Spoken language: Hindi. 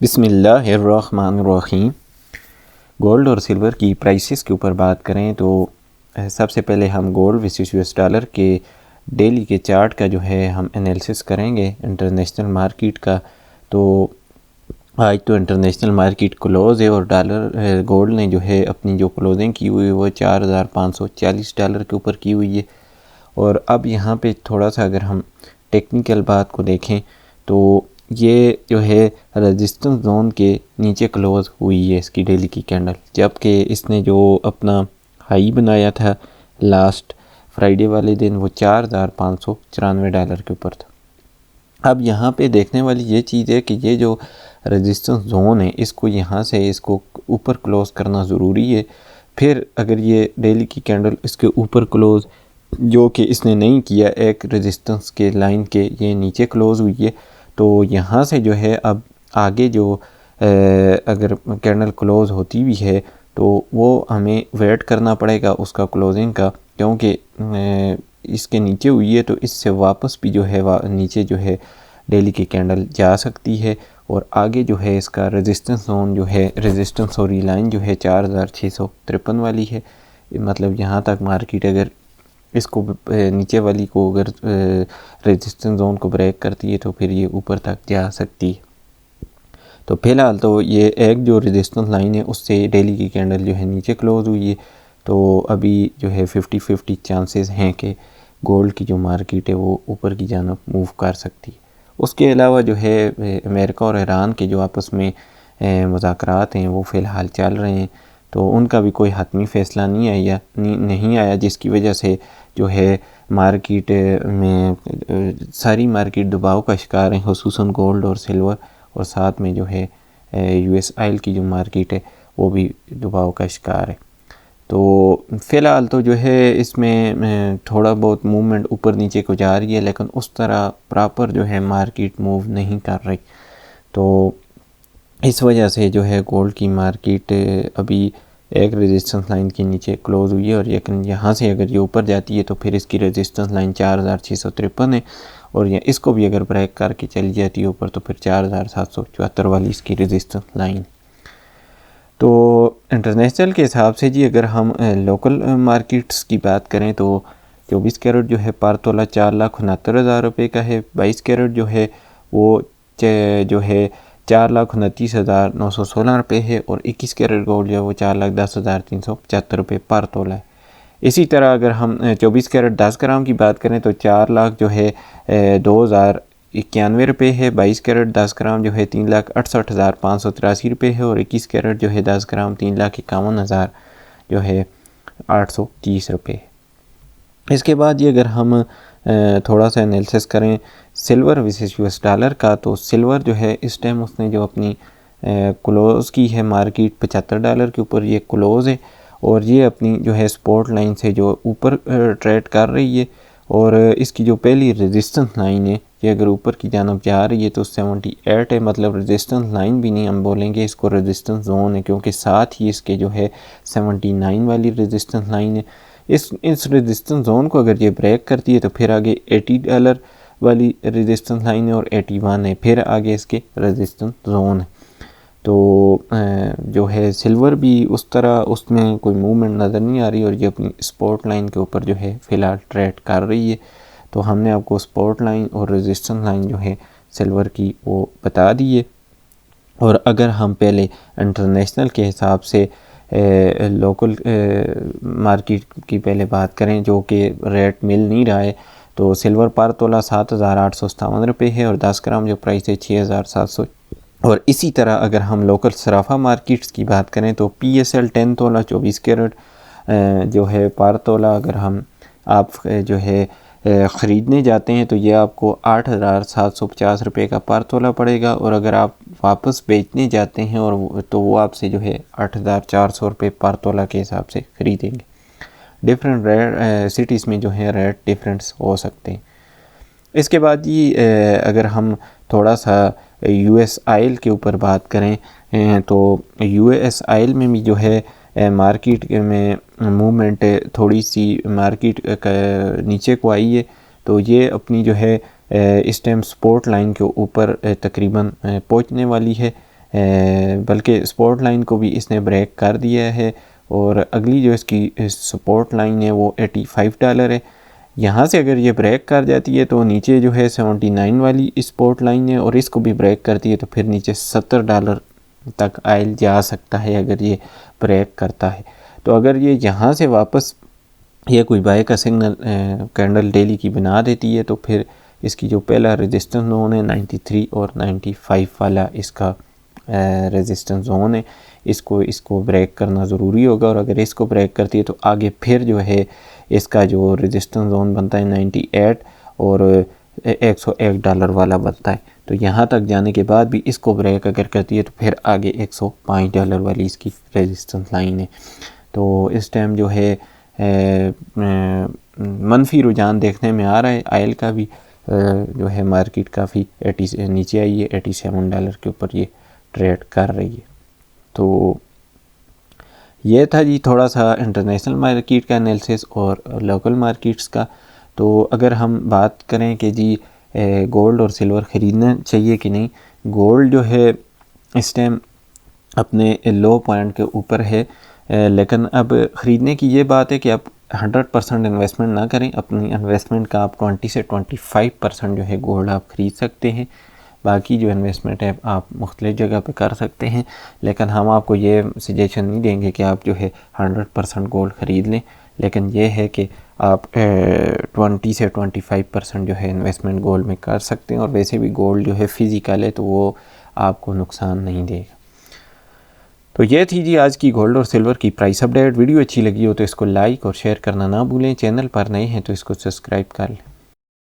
बिस्मिल्लाहिर्रहमानिर्रहीम। गोल्ड और सिल्वर की प्राइसेस के ऊपर बात करें तो सबसे पहले हम गोल्ड वर्सेस यूएस डॉलर के डेली के चार्ट का जो है हम एनालिसिस करेंगे इंटरनेशनल मार्केट का। तो आज तो इंटरनेशनल मार्केट क्लोज़ है और डॉलर गोल्ड ने जो है अपनी जो क्लोजिंग की हुई है वो $4,540 के ऊपर की हुई है। और अब यहाँ पे थोड़ा सा अगर हम टेक्निकल बात को देखें तो ये जो है रेजिस्टेंस जोन के नीचे क्लोज हुई है इसकी डेली की कैंडल, जबकि इसने जो अपना हाई बनाया था लास्ट फ्राइडे वाले दिन वो $4,594 के ऊपर था। अब यहाँ पे देखने वाली ये चीज़ है कि ये जो रेजिस्टेंस जोन है इसको यहाँ से इसको ऊपर क्लोज करना ज़रूरी है। फिर अगर ये डेली की कैंडल इसके ऊपर क्लोज जो कि इसने नहीं किया, एक रेजिस्टेंस के लाइन के ये नीचे क्लोज हुई है, तो यहाँ से जो है अब आगे जो अगर कैंडल क्लोज़ होती भी है तो वो हमें वेट करना पड़ेगा उसका क्लोजिंग का, क्योंकि इसके नीचे हुई है तो इससे वापस भी जो है नीचे जो है डेली की कैंडल जा सकती है। और आगे जो है इसका रेजिस्टेंस जोन जो है रेजिस्टेंस और लाइन जो है 4,653 वाली है। मतलब यहाँ तक मार्केट अगर इसको नीचे वाली को अगर रेजिस्टेंस जोन को ब्रेक करती है तो फिर ये ऊपर तक जा सकती है। तो फ़िलहाल तो ये एक जो रेजिस्टेंस लाइन है उससे डेली की कैंडल जो है नीचे क्लोज हुई है, तो अभी जो है 50-50 चांसेस हैं कि गोल्ड की जो मार्केट है वो ऊपर की जानब मूव कर सकती है। उसके अलावा जो है अमेरिका और ईरान के जो आपस में मुज़ाकरात हैं वो फ़िलहाल चल रहे हैं, तो उनका भी कोई हतमी फ़ैसला नहीं आया जिसकी वजह से जो है मार्केट में सारी मार्केट दबाव का शिकार है, खुसूसन गोल्ड और सिल्वर, और साथ में जो है यूएस ऑयल की जो मार्केट है वो भी दबाव का शिकार है। तो फ़िलहाल तो जो है इसमें थोड़ा बहुत मूवमेंट ऊपर नीचे को जा रही है, लेकिन उस तरह प्रॉपर जो है मार्केट मूव नहीं कर रही। तो इस वजह से जो है गोल्ड की मार्केट अभी एक रेजिस्टेंस लाइन के नीचे क्लोज हुई है, और लेकिन यहाँ से अगर ये ऊपर जाती है तो फिर इसकी रेजिस्टेंस लाइन 4,653 है, और ये इसको भी अगर ब्रेक करके चली जाती है ऊपर तो फिर 4,774 वाली इसकी रेजिस्टेंस लाइन। तो इंटरनेशनल के हिसाब से जी अगर हम लोकल मार्केट्स की बात करें तो 24 कैरेट जो है पर तोला 4,69,000 रुपये का है। 22 कैरेट जो है वो जो है 4,29,916 रुपये है, और 21 कैरेट गोल्ड जो है वो 4,10,375 रुपये पर तोला है। इसी तरह अगर हम 24 कैरेट 10 ग्राम की बात करें तो 4 लाख जो है 2,091 रुपये है। 22 कैरेट 10 ग्राम जो है 3,68,583 रुपये है, और 21 कैरेट जो है 10 ग्राम 3,51,000 जो है 830 रुपये। इसके बाद ये अगर हम थोड़ा सा एनालिसिस करें सिल्वर वर्सेस यूएस डॉलर का, तो सिल्वर जो है इस टाइम उसने जो अपनी क्लोज़ की है मार्केट $75 के ऊपर ये क्लोज़ है, और ये अपनी जो है सपोर्ट लाइन से जो ऊपर ट्रेड कर रही है, और इसकी जो पहली रेजिस्टेंस लाइन है ये अगर ऊपर की जानब जा रही है तो 78 है। मतलब रेजिस्टेंस लाइन भी नहीं हम बोलेंगे इसको, रेजिस्टेंस जोन है, क्योंकि साथ ही इसके जो है 79 वाली रेजिस्टेंस लाइन है। इस रेजिस्टेंस जोन को अगर ये ब्रेक करती है तो फिर आगे $80 वाली रेजिस्टेंस लाइन है और 81 है, फिर आगे इसके रेजिस्टेंस जोन है। तो जो है सिल्वर भी उस तरह उसमें कोई मूवमेंट नज़र नहीं आ रही, और ये अपनी सपोर्ट लाइन के ऊपर जो है फ़िलहाल ट्रेड कर रही है। तो हमने आपको सपोर्ट लाइन और रेजिस्टेंस लाइन जो है सिल्वर की वो बता दी है। और अगर हम पहले इंटरनेशनल के हिसाब से लोकल मार्केट की पहले बात करें जो कि रेट मिल नहीं रहा है, तो सिल्वर पर तोला 7,857 रुपये है, और 10 ग्राम जो प्राइस है 6,700। और इसी तरह अगर हम लोकल सराफा मार्केट्स की बात करें तो PSL 10 तोला 24 कैरेट जो है पर तोला अगर हम आप जो है ख़रीदने जाते हैं तो ये आपको 8,750 रुपये का पर तोला पड़ेगा, और अगर आप वापस बेचने जाते हैं और तो वो आपसे जो है 8,400 रुपये पर तोला के हिसाब से ख़रीदेंगे। डिफरेंट रेट सिटीज़ में जो है रेट डिफरेंस हो सकते हैं। इसके बाद ये अगर हम थोड़ा सा यूएस ऑयल के ऊपर बात करें तो यूएस ऑयल में भी जो है मार्केट में मूवमेंट थोड़ी सी मार्केट नीचे को आई है, तो ये अपनी जो है इस टाइम सपोर्ट लाइन के ऊपर तकरीबन पहुंचने वाली है। बल्कि सपोर्ट लाइन को भी इसने ब्रेक कर दिया है और अगली जो इसकी सपोर्ट लाइन है वो $85 है। यहाँ से अगर ये ब्रेक कर जाती है तो नीचे जो है 79 वाली सपोर्ट लाइन है और इसको भी ब्रेक करती है तो फिर नीचे $70 तक आयल जा सकता है अगर ये ब्रेक करता है। तो अगर ये यहाँ से वापस ये कोई बाय का सिग्नल कैंडल डेली की बना देती है तो फिर इसकी जो पहला रेजिस्टेंस जोन है 93 और 95 वाला इसका रेजिस्टेंस जोन है, इसको ब्रेक करना ज़रूरी होगा। और अगर इसको ब्रेक करती है तो आगे फिर जो है इसका जो रेजिस्टेंस जोन बनता है 98 और $101 वाला बनता है। तो यहाँ तक जाने के बाद भी इसको ब्रेक अगर करती है तो फिर आगे $105 वाली इसकी रेजिस्टेंस लाइन है। तो इस टाइम जो है मनफी रुझान देखने में आ रहा है। आयल का भी जो है मार्केट काफ़ी 80 से नीचे आई है, $87 के ऊपर ये ट्रेड कर रही है। तो ये था जी थोड़ा सा इंटरनेशनल मार्केट का एनालिसिस और लोकल मार्केट्स का। तो अगर हम बात करें कि जी गोल्ड और सिल्वर ख़रीदना चाहिए कि नहीं, गोल्ड जो है इस टाइम अपने लो पॉइंट के ऊपर है, लेकिन अब ख़रीदने की ये बात है कि आप 100% इन्वेस्टमेंट ना करें। अपनी इन्वेस्टमेंट का आप 20 से 25% जो है गोल्ड आप ख़रीद सकते हैं। बाकी जो इन्वेस्टमेंट है आप मुख्तलिफ़ जगह पे कर सकते हैं, लेकिन हम आपको ये सजेशन नहीं देंगे कि आप जो है 100% गोल्ड ख़रीद लें, लेकिन ये है कि आप 20 से 25% जो है इन्वेस्टमेंट गोल्ड में कर सकते हैं। और वैसे भी गोल्ड जो है फ़िज़िकल है तो वो आपको नुकसान नहीं देगा। तो ये थी जी आज की गोल्ड और सिल्वर की प्राइस अपडेट। वीडियो अच्छी लगी हो तो इसको लाइक और शेयर करना ना भूलें। चैनल पर नए हैं तो इसको सब्सक्राइब कर लें।